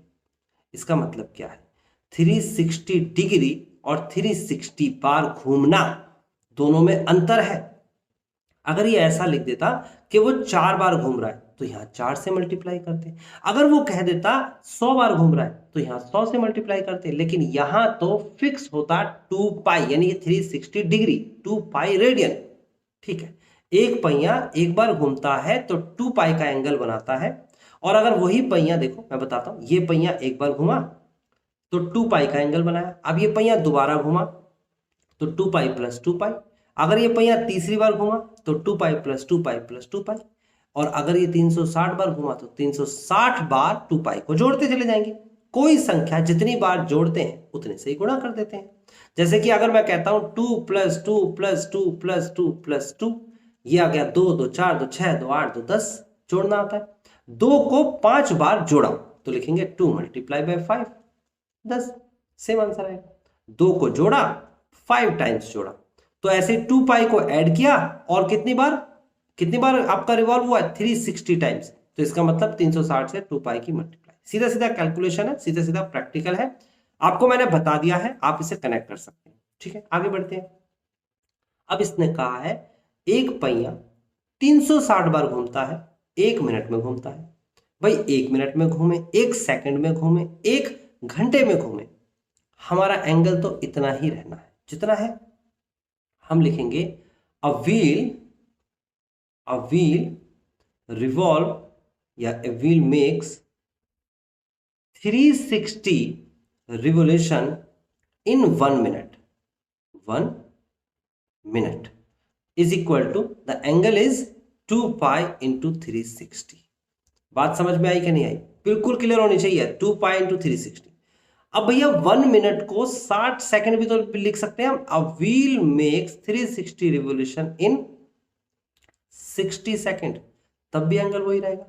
इसका मतलब क्या है, 360 डिग्री और 360 बार घूमना, दोनों में अंतर है। अगर ये ऐसा लिख देता कि वो 4 बार घूम रहा है तो यहां 4 से मल्टीप्लाई करते। अगर वो कह देता 100 बार घूम रहा है तो यहां 100 से मल्टीप्लाई करते। लेकिन यहां तो फिक्स होता 2 पाई, यानी 360 डिग्री, 2 पाई रेडियन। ठीक है, एक पहिया एक बार घूमता है तो 2 पाई का एंगल बनाता है। और अगर वही पहिया, देखो मैं बताता हूं, ये पहिया एक बार घूमा तो 2 पाई का एंगल बनाया। अब ये पहिया दोबारा घूमा तो 2 पाई प्लस 2 पाई। अगर ये पहिया तीसरी बार घूमा तो 2 पाई प्लस 2 पाई प्लस 2 पाई। और अगर ये 360 बार घुमा तो 360 बार 2 पाई को जोड़ते चले जाएंगे। कोई संख्या जितनी बार जोड़ते हैं उतने से ही गुणा कर देते हैं। जैसे कि अगर मैं कहता हूं 2 प्लस 2 प्लस 2 प्लस 2 प्लस 2, ये आ गया 2 2 4 2 6 2 8 2 10, जोड़ना आता है। 2 को 5 बार जोड़ा तो लिखेंगे 2 मल्टीप्लाई बाय 5, 10। सेम आंसर आएगा। 2 को जोड़ा, 5 टाइम्स जोड़ा, तो ऐसे 2 पाई को ऐड किया और कितनी बार आपका रिवॉल्व हुआ है 360 टाइम्स। तो इसका मतलब 360 से 2 पाई की मल्टीप्लाई। सीधा सीधा कैलकुलेशन है, सीधा सीधा प्रैक्टिकल है, आपको मैंने बता दिया है, आप इसे कनेक्ट कर सकते हैं। ठीक है, आगे बढ़ते हैं। अब इसने कहा है एक पहिया 360 बार घूमता है, 1 मिनट में घूमता है। भाई 1 मिनट में घूमे, 1 सेकंड में घूमे, 1 घंटे में घूमे, हमारा एंगल तो इतना ही रहना है जितना है। हम लिखेंगे अ व्हील रिवॉल्व या a wheel makes 360 revolution in 1 minute. 1 minute is equal to, the angle is 2 pi into 360. बात समझ में आई कि नहीं आई? बिल्कुल क्लियर होनी चाहिए। 2 pi into 360। अब भैया 1 मिनट को 60 सेकंड भी तो लिख सकते हैं हम। A wheel makes 360 revolution in 60 second, तब भी एंगल वही रहेगा।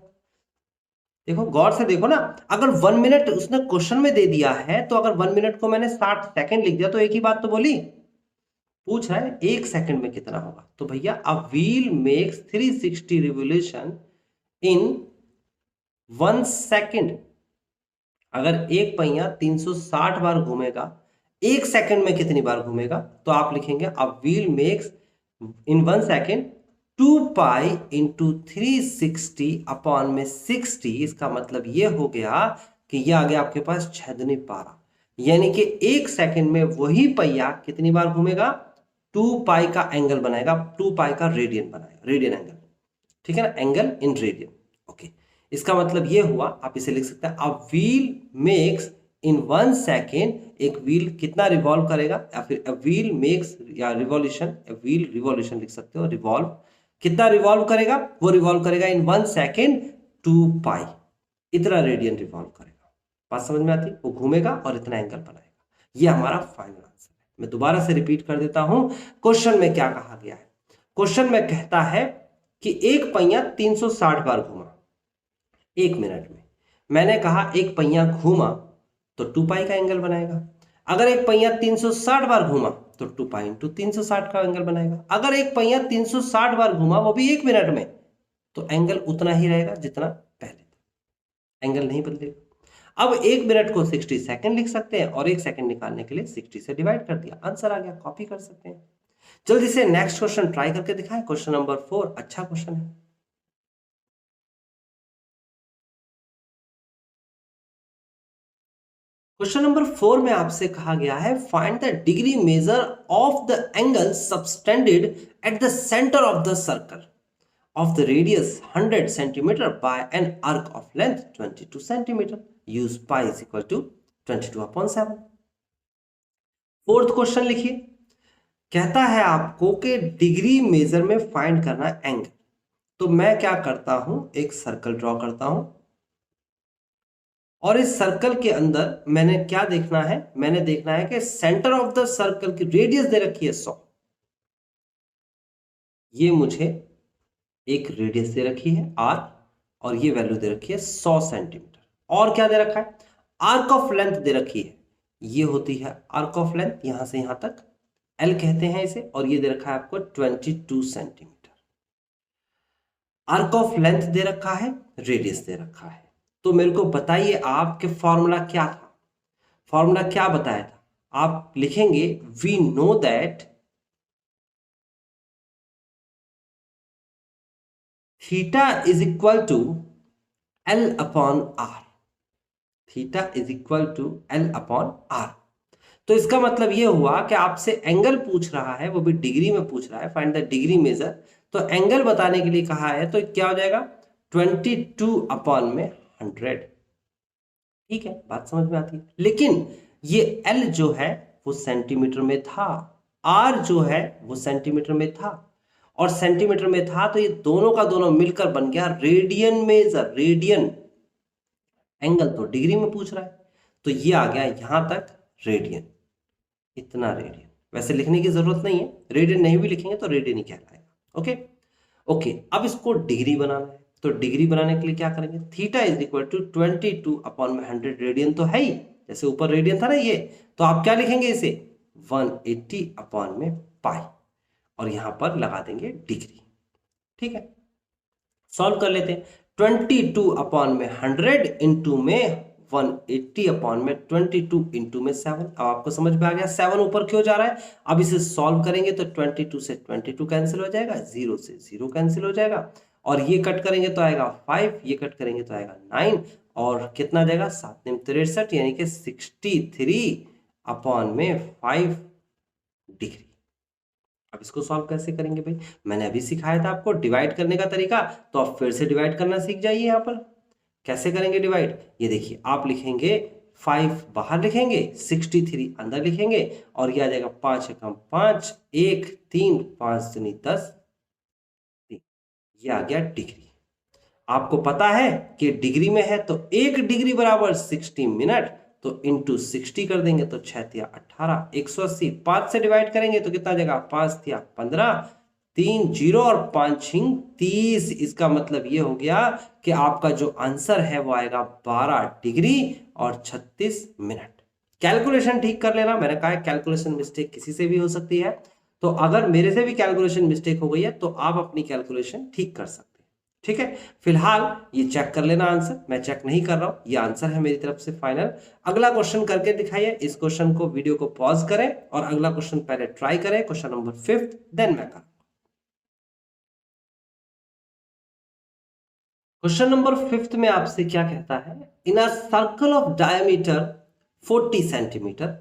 देखो गौर से देखो ना, अगर 1 मिनट उसने क्वेश्चन में दे दिया है तो अगर 1 मिनट को मैंने 60 सेकंड लिख दिया तो एक ही बात तो बोली। पूछ रहा है 1 सेकंड में कितना होगा, तो भैया a wheel makes 360 revolution in 1 second. अगर एक पहिया 360 बार घूमेगा, 1 सेकंड में कितनी बार घूमेगा, तो आप लिखेंगे a wheel makes in 1 second 2 pi into 360 upon में 60। इसका मतलब ये हो गया कि ये आ गया आपके पास 6 दूनी 12, यानी कि 1 सेकंड में वही पहिया कितनी बार घूमेगा, 2 पाई का एंगल बनाएगा, 2 पाई का रेडियन बनाएगा, रेडियन एंगल। ठीक है ना, एंगल इन रेडियन। ओके, इसका मतलब ये हुआ, आप इसे लिख सकते हैं a wheel makes in 1 second, एक व्हील कितना रिवॉल्व करेगा, या फिर अ व्हील मेक्स या रिवॉल्यूशन, व्हील रिवॉल्यूशन लिख सकते हो, रिवॉल्व कितना रिवॉल्व करेगा, वो रिवॉल्व करेगा इन 1 सेकेंड 2 पाई, इतना रेडियन रिवॉल्व करेगा। बात समझ में आती? वो घूमेगा और इतना एंगल बनाएगा। ये हमारा फाइनल आंसर है। मैं दोबारा से रिपीट कर देता हूं, क्वेश्चन में क्या कहा गया है। क्वेश्चन में कहता है कि एक पहिया 360 बार घूमा 1 मिनट में। मैंने कहा एक पहिया घूमा तो 2 पाई का एंगल बनाएगा। अगर एक पहिया 360 बार घूमा तो 2 पाई इंटू 360 का एंगल बनाएगा। अगर एक पहिया 360 बार घूमा वो भी 1 मिनट में, तो एंगल उतना ही रहेगा जितना पहले। एंगल नहीं बदलेगा। अब 1 मिनट को 60 सेकंड लिख सकते हैं और 1 सेकंड निकालने के लिए 60 से डिवाइड कर दिया, आंसर आ गया, कॉपी कर सकते हैं। जल्दी से नेक्स्ट क्वेश्चन ट्राई करके दिखाएं, क्वेश्चन नंबर 4 अच्छा क्वेश्चन है। क्वेश्चन नंबर 4 में आपसे कहा गया है find the degree measure of the angle subtended at the centre of the circle of the radius 100 centimeter by an arc of length 22 centimeter. Use pi is equal to 22/7. Fourth question लिखिए, कहता है आपको कि degree major में find करना angle. तो मैं क्या करता हूं, एक सर्कल ड्रॉ करता हूं और इस सर्कल के अंदर मैंने क्या देखना है, मैंने देखना है कि सेंटर ऑफ द सर्कल की रेडियस दे रखी है 100, ये मुझे एक रेडियस दे रखी है r और ये वैल्यू दे रखी है 100 सेंटीमीटर। और क्या दे रखा है, आर्क ऑफ लेंथ दे रखी है, ये होती है आर्क ऑफ लेंथ, यहां से यहां तक L कहते हैं इसे, और ये दे रखा है आपको 22 सेंटीमीटर। आर्क ऑफ लेंथ दे रखा है, रेडियस दे रखा है। तो मेरे को बताइए आपके फॉर्मूला क्या था, फॉर्मूला क्या बताया था, आप लिखेंगे we know that theta is equal to L upon R, theta is equal to L upon R। तो इसका मतलब ये हुआ कि आपसे एंगल पूछ रहा है, वो भी डिग्री में पूछ रहा है, फाइंड द डिग्री मेजर। तो एंगल बताने के लिए कहा है, तो क्या हो जाएगा 22 अपॉन में 100। ठीक है, बात समझ में आती है। लेकिन ये L जो है वो सेंटीमीटर में था, R जो है वो सेंटीमीटर में था, और सेंटीमीटर में था तो ये दोनों का दोनों मिलकर बन गया रेडियन मेजर। रेडियन, एंगल तो डिग्री में पूछ रहा है, तो ये आ गया यहां तक रेडियन, इतना रेडियन। वैसे लिखने की जरूरत नहीं है, रेडियन नहीं भी लिखेंगे तो रेडियन ही कहलाएगा। ओके ओके, अब इसको डिग्री बनाना है, तो डिग्री बनाने के लिए क्या करेंगे, theta is equal to 22 upon में 100, रेडियन तो है ही, जैसे ऊपर रेडियन था ना ये, तो आप क्या लिखेंगे इसे 180 अपॉन में पाई, और यहां पर लगा देंगे डिग्री। ठीक है, सॉल्व कर लेते हैं। 22 अपॉन में 100 इंटू में 180 अपॉन में 22 इंटू में 7। अब आपको समझ में आ गया 7 ऊपर क्यों जा रहा है। अब इसे सॉल्व करेंगे तो 22 से 22 कैंसिल हो जाएगा, 0 से 0 कैंसिल हो जाएगा, और ये कट करेंगे तो आएगा 5, ये कट करेंगे तो आएगा 9, और कितना जाएगा 7 में 63, यानी कि 63 अपॉन में 5 डिग्री। अब इसको सॉल्व कैसे करेंगे भाई, मैंने अभी सिखाया था आपको डिवाइड करने का तरीका, तो आप फिर से डिवाइड करना सीख जाइए। यहाँ पर कैसे करेंगे डिवाइड, ये देखिए, आप लिखेंगे 5 बाहर लिखेंगे, 63 अंदर लिखेंगे, और ये आ जाएगा 5 एकम 5, 1 3 5 दूनी 10, ये आ गया डिग्री। आपको पता है कि डिग्री में है तो 1 डिग्री बराबर 60 मिनट, तो इंटू 60 कर देंगे तो 6 तिया 18, 180, 5 से डिवाइड करेंगे तो कितना जाएगा 5 तिया 15, 3 0 और 5 छिंग 30। इसका मतलब ये हो गया कि आपका जो आंसर है वो आएगा 12 डिग्री और 36 मिनट। कैलकुलेशन ठीक कर लेना, मैंने कहा कैलकुलेशन मिस्टेक किसी से भी हो सकती है, तो अगर मेरे से भी कैलकुलेशन मिस्टेक हो गई है तो आप अपनी कैलकुलेशन ठीक कर सकते हैं। ठीक है, फिलहाल ये चेक कर लेना आंसर, मैं चेक नहीं कर रहा हूं, ये आंसर है मेरी तरफ से फाइनल। अगला क्वेश्चन करके दिखाइए, इस क्वेश्चन को वीडियो को पॉज करें और अगला क्वेश्चन पहले ट्राई करें, क्वेश्चन नंबर 5 देन मैं करूं। क्वेश्चन नंबर 5 में आपसे क्या कहता है, in a circle of diameter 40 centimetre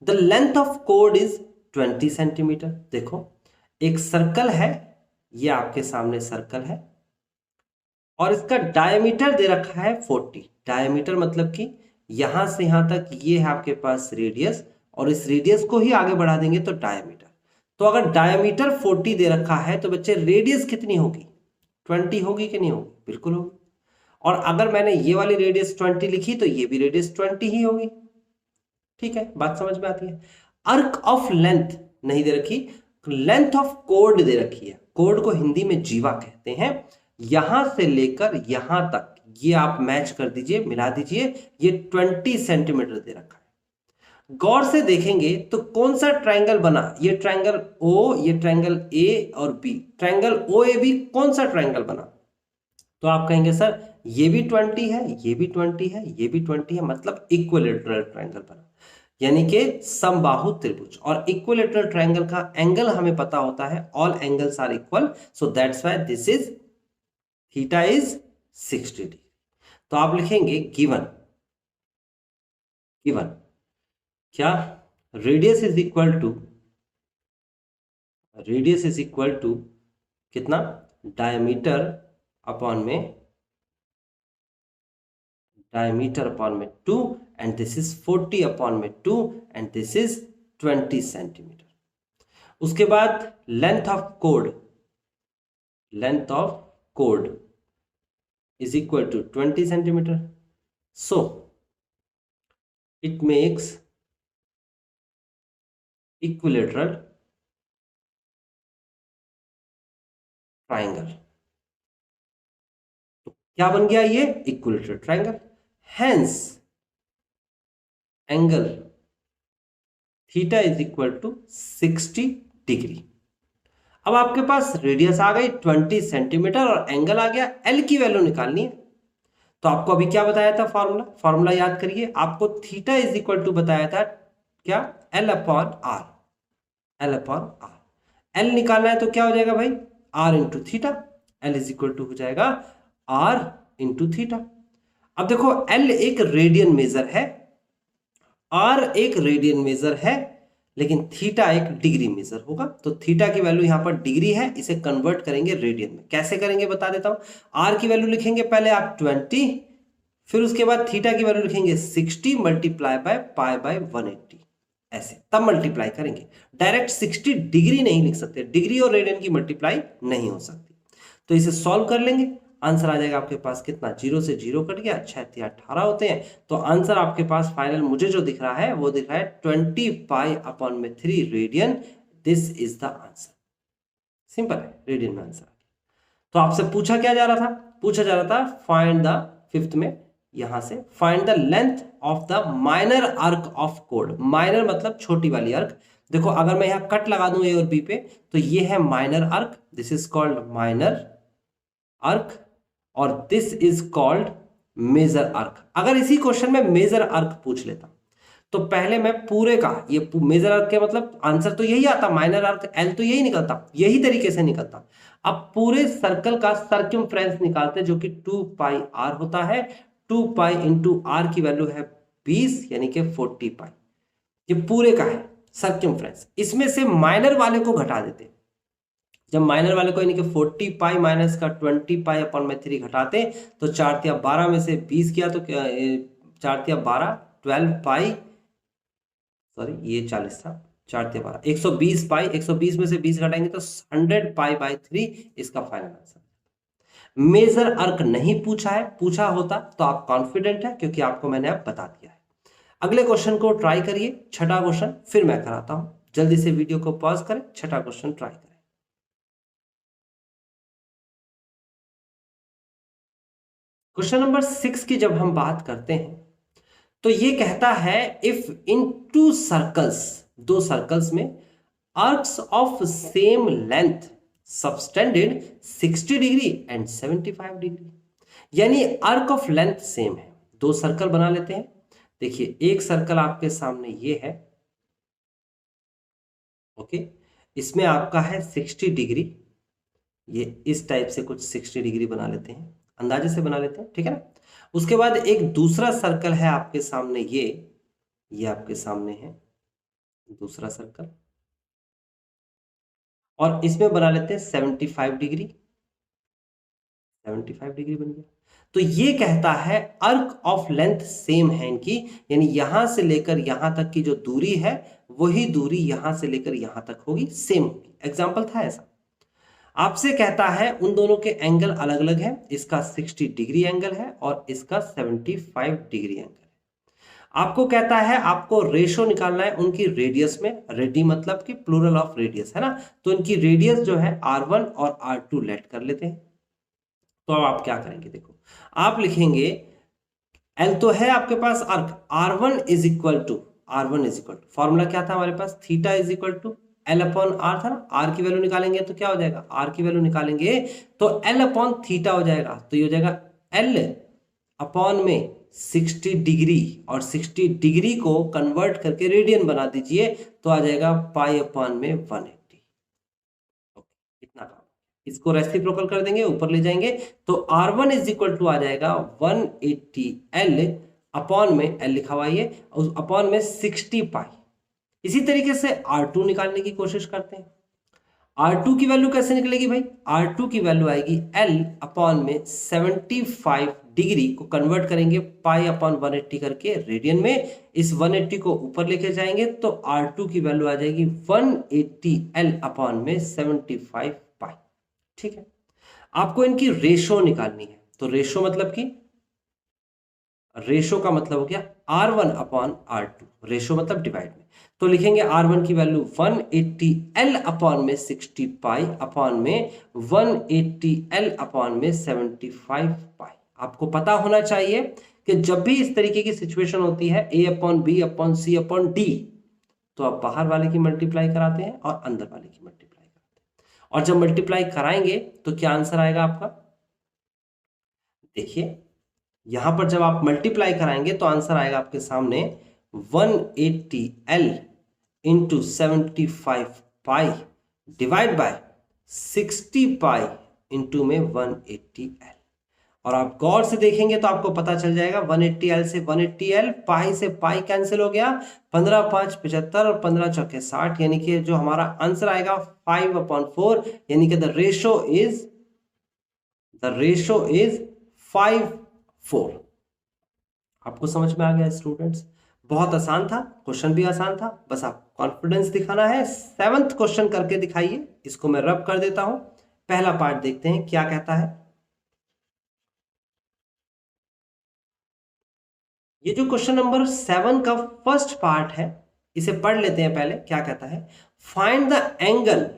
the length of कोड इज 20 सेंटीमीटर। देखो एक सर्कल है, ये आपके सामने सर्कल है, और इसका डायमीटर दे रखा है 40। डायमीटर मतलब कि यहां से यहां तक ये है आपके पास रेडियस, और इस रेडियस को ही आगे बढ़ा देंगे तो डायमीटर। तो अगर डायमीटर 40 दे रखा है तो बच्चे रेडियस कितनी होगी, 20 होगी कि नहीं होगी, बिल्कुल होगी। और अगर मैंने ये वाली रेडियस 20 लिखी तो ये भी रेडियस 20 ही होगी। ठीक है, बात समझ में आती है। आर्क ऑफ लेंथ नहीं दे रखी, लेंथ ऑफ कोड दे रखी है, कोड को हिंदी में जीवा कहते हैं। यहां से लेकर यहां तक ये आप मैच कर दीजिए, मिला दीजिए, ये 20 सेंटीमीटर दे रखा है। गौर से देखेंगे तो कौन सा ट्रायंगल बना, ये ट्रायंगल ओ, ये ट्रायंगल ए और B, triangle O A B कौन सा ट्रायंगल बना, तो आप कहेंगे सर ये भी 20 है, ये भी 20 है, ये भी 20 है, मतलब इक्विलेटरल ट्रायंगल बना, यानी कि समबाहु त्रिभुज। और इक्विलेटरल ट्रायंगल का एंगल हमें पता होता है, all angles are equal, so that's why this is theta is 60 degree. तो आप लिखेंगे गिवन गिवन क्या, रेडियस इज इक्वल टू कितना, डायमीटर अपॉन में 2 एंड दिस इज 40 अपॉन में 2 एंड दिस इज 20 सेंटीमीटर। उसके बाद length of code is equal to 20 centimeter. So it makes equilateral triangle. तो क्या बन गया ये, equilateral triangle. Hence angle theta is equal to 60 degree. अब आपके पास रेडियस आ गई 20 सेंटीमीटर और एंगल आ गया, एल की वैल्यू निकालनी है। तो आपको अभी क्या बताया था, फॉर्मूला याद करिए। आपको थीटा इज इक्वल टू बताया था क्या, एल अपॉन आर। एल निकालना है तो क्या हो जाएगा भाई, R into theta. L is equal to हो जाएगा आर इंटू थीटा। अब देखो एल एक रेडियन मेजर है, आर एक रेडियन मेजर है, लेकिन थीटा एक डिग्री मेजर होगा। तो थीटा की वैल्यू यहां पर डिग्री है, इसे कन्वर्ट करेंगे रेडियन में। कैसे करेंगे बता देता हूं। आर की वैल्यू लिखेंगे पहले आप 20, फिर उसके बाद थीटा की वैल्यू लिखेंगे 60 मल्टीप्लाई बाय पाई बाय 180, ऐसे तब मल्टीप्लाई करेंगे। डायरेक्ट 60 डिग्री नहीं लिख सकते, डिग्री और रेडियन की मल्टीप्लाई नहीं हो सकती। तो इसे सॉल्व कर लेंगे, आंसर आ जाएगा आपके पास कितना, 0 से 0 कट गया, 6 18 होते हैं। तो आंसर आपके पास फाइनल मुझे जो दिख रहा है वो दिख रहा है 20 पाई अपॉन में 3 radian. This is the answer. Simple है, रेडियन में आंसर। तो आपसे पूछा क्या जा रहा था, पूछा जा रहा था फाइंड द, फिफ्थ में यहां से find the length of the minor arc of code. Minor मतलब छोटी वाली आर्क। देखो अगर मैं यहां कट लगा दूं ए और बी पे, तो ये है minor arc, this is called minor arc, और this is called major arc. अगर इसी क्वेश्चन में मेजर आर्क पूछ लेता तो पहले मैं पूरे का, ये मेजर आर्क के मतलब आंसर तो यही आता, माइनर आर्क एल तो यही निकलता, यही तरीके से निकलता। अब पूरे सर्कल का सर्कमफ्रेंस निकालते जो कि 2 पाई आर होता है। 2 पाई इंटू आर की वैल्यू है 20, यानी कि 40 पाई। ये पूरे का है सर्कमफ्रेंस। इसमें से माइनर वाले को घटा देते, जब माइनर वाले को यानी कि 40 पाई माइनस का 20 पाई अपॉन में 3 घटाते, तो 4 तिया 12 में से 20 किया तो 4 तिया 12, 12 पाई, सॉरी ये 40 था, 4 तिया 12, 120 पाई, 120 में से 20 घटाएंगे तो 100 पाई बाई 3 इसका फाइनल आंसर। मेजर आर्क नहीं पूछा है, पूछा होता तो आप कॉन्फिडेंट है, क्योंकि आपको मैंने अब बता दिया है। अगले क्वेश्चन को ट्राई करिए, छठा क्वेश्चन, फिर मैं कराता हूं। जल्दी से वीडियो को पॉज करें, छठा क्वेश्चन ट्राई करें। क्वेश्चन नंबर 6 की जब हम बात करते हैं तो ये कहता है इफ इन 2 सर्कल्स, 2 सर्कल्स में arcs of same length subtended 60 degree and 75 degree, यानी आर्क ऑफ लेंथ सेम है। 2 सर्कल बना लेते हैं। देखिए एक सर्कल आपके सामने ये है, ओके, इसमें आपका है 60 डिग्री, ये इस टाइप से कुछ 60 डिग्री बना लेते हैं, अंदाजे से बना लेते हैं, ठीक है ना। उसके बाद एक दूसरा सर्कल है आपके सामने, ये आपके सामने है दूसरा सर्कल, और इसमें बना लेते हैं 75 डिग्री, 75 डिग्री बन गया। तो ये कहता है आर्क ऑफ लेंथ सेम है इनकी, यानी यहां से लेकर यहां तक की जो दूरी है वही दूरी यहां से लेकर यहां तक होगी, सेम होगी। एग्जाम्पल था ऐसा। आपसे कहता है उन दोनों के एंगल अलग अलग है, इसका 60 डिग्री एंगल है और इसका 75 डिग्री एंगल है। आपको कहता है आपको रेशो निकालना है उनकी रेडियस में, रेडी मतलब कि प्लूरल ऑफ रेडियस है ना, तो इनकी रेडियस जो है R1 और R2 लेट कर लेते हैं। तो अब आप क्या करेंगे, देखो आप लिखेंगे L तो है आपके पास arc, R1 is equal to, formula क्या था हमारे पास, theta is equal to L upon R था ना, आर की वैल्यू निकालेंगे तो क्या हो जाएगा, आर की वैल्यू निकालेंगे तो एल अपॉन थीटा हो जाएगा, तो ये हो जाएगा एल अपॉन में 60 डिग्री, और 60 डिग्री को कन्वर्ट करके रेडियन बना दीजिए तो आ जाएगा पाई अपॉन में 180। इतना काम, इसको रेसिप्रोकल कर देंगे, ऊपर ले जाएंगे तो R1 इज इक्वल टू आ जाएगा 180 L अपॉन में L लिखा हुआ है उस अपॉन में 60 पाई। इसी तरीके से R2 निकालने की कोशिश करते हैं। R2 की वैल्यू कैसे निकलेगी भाई, R2 की वैल्यू आएगी L अपॉन में 75 डिग्री को कन्वर्ट करेंगे पाई अपॉन 180 करके रेडियन में, इस 180 को ऊपर लेके जाएंगे तो R2 की वैल्यू आ जाएगी 180 L अपॉन में 75 पाई। ठीक है, आपको इनकी रेशो निकालनी है, तो रेशो मतलब कि रेशो का मतलब हो गया R1 अपॉन R2, रेशो मतलब डिवाइड में, तो लिखेंगे R1 की वैल्यू 180 L अपॉन में 60 पाई अपॉन में 180 L अपॉन में 75 पाई। आपको पता होना चाहिए कि जब भी इस तरीके की सिचुएशन होती है A upon B upon C upon D, तो आप बाहर वाले की मल्टीप्लाई कराते हैं और अंदर वाले की मल्टीप्लाई कराते हैं, और जब मल्टीप्लाई कराएंगे तो क्या आंसर आएगा आपका, देखिए यहां पर जब आप मल्टीप्लाई कराएंगे तो आंसर आएगा आपके सामने 180 L into 75 pi divide by 60 pi into में 180 L। और आप गौर से देखेंगे तो आपको पता चल जाएगा 180 L से 180 L, पाई से पाई कैंसिल हो गया, 15 5 75 और 15 चौके 60, यानी कि जो हमारा आंसर आएगा 5/4, यानी कि द रेशो इज 5/4। आपको समझ में आ गया स्टूडेंट्स, बहुत आसान था, क्वेश्चन भी आसान था, बस आप कॉन्फिडेंस दिखाना है। 7th क्वेश्चन करके दिखाइए, इसको मैं रब कर देता हूं। पहला पार्ट देखते हैं क्या कहता है। ये जो क्वेश्चन नंबर 7 का फर्स्ट पार्ट है, इसे पढ़ लेते हैं पहले। क्या कहता है, find the angle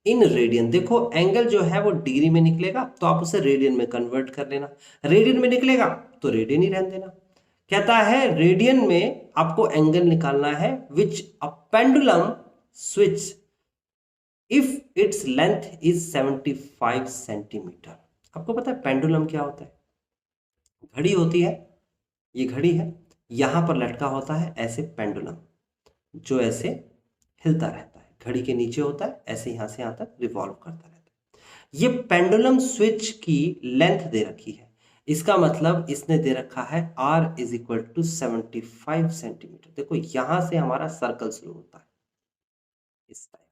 in radian. देखो एंगल जो है वो डिग्री में निकलेगा तो आप उसे रेडियन में कन्वर्ट कर लेना, रेडियन में निकलेगा तो रेडियन ही रहने देना। कहता है रेडियन में आपको एंगल निकालना है which a pendulum switch if its length is 75 centimetre. आपको पता है पेंडुलम क्या होता है, घड़ी होती है, ये घड़ी है, यहां पर लटका होता है ऐसे पेंडुलम जो ऐसे हिलता रहता है, घड़ी के नीचे होता है, ऐसे यहां से यहां तक रिवॉल्व करता रहता है। ये पेंडुलम स्विच की लेंथ दे रखी है, इसका मतलब इसने दे रखा है R is equal to 75 centimetre. देखो यहां से हमारा सर्कल शुरू होता है इस टाइप,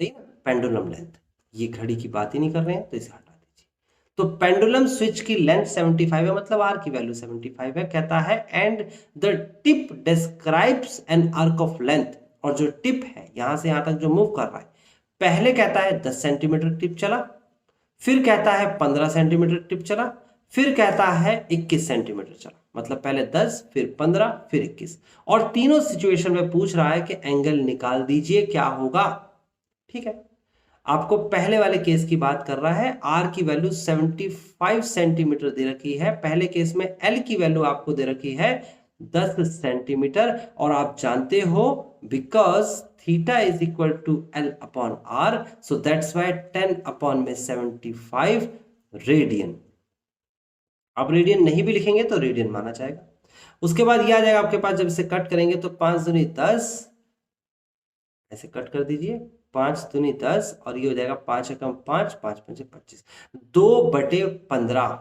सही ना, पेंडुलम लेंथ, ये घड़ी की बात ही नहीं कर रहे हैं तो इसे हटा दीजिए। तो पेंडुलम स्विच की लेंथ 75 है, मतलब R की वैल्यू 75 है। कहता है and the tip describes an arc of length, और जो टिप है यहां से यहां तक जो मूव कर रहा है, पहले कहता है 10 सेंटीमीटर टिप चला, फिर कहता है 15 सेंटीमीटर टिप चला, फिर कहता है 21 सेंटीमीटर चला, मतलब पहले 10 फिर 15 फिर 21, और तीनों सिचुएशन में पूछ रहा है कि एंगल निकाल दीजिए क्या होगा। ठीक है, आपको पहले वाले केस की बात कर रहा है, R की वैल्यू 75 सेंटीमीटर दे रखी है, पहले केस में L की वैल्यू आपको दे रखी है 10 सेंटीमीटर, और आप जानते हो because theta is equal to L upon R, so that's why 10 upon में 75 रेडियन। आप रेडियन नहीं भी लिखेंगे तो रेडियन माना जाएगा। उसके बाद ये आ जाएगा आपके पास, जब इसे कट करेंगे तो 5 दूनी 10, ऐसे कट कर दीजिए, 5 दूनी 10, और ये हो जाएगा 5 एकम 5, 5 पंचे 25, 2/15,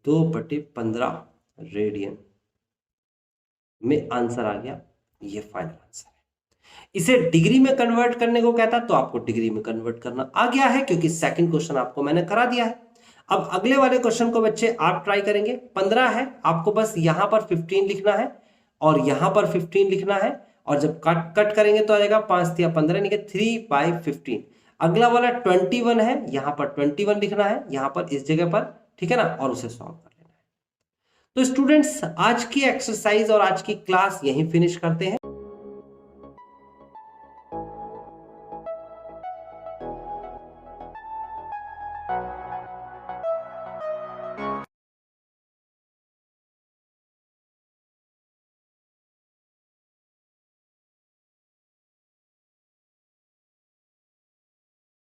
2/15 रेडियन में आंसर आ गया। ये फाइनल आंसर है। इसे डिग्री में कन्वर्ट करने को कहता तो आपको डिग्री में कन्वर्ट करना आ गया है, क्योंकि सेकंड क्वेश्चन आपको मैंने करा दिया है। अब अगले वाले क्वेश्चन को बच्चे आप ट्राई करेंगे। 15 है, आपको बस यहां पर 15 लिखना है और यहां पर 15 लिखना है, और जब कट करेंगे तो आ जाएगा 5 या 15, यानी कि 3/15। अगला वाला 21 है, यहां पर 21 लिखना है, यहां पर इस जगह पर, ठीक है ना, और उसे सॉल्व कर लेना है। तो स्टूडेंट्स आज की एक्सरसाइज और आज की क्लास यहीं फिनिश करते हैं।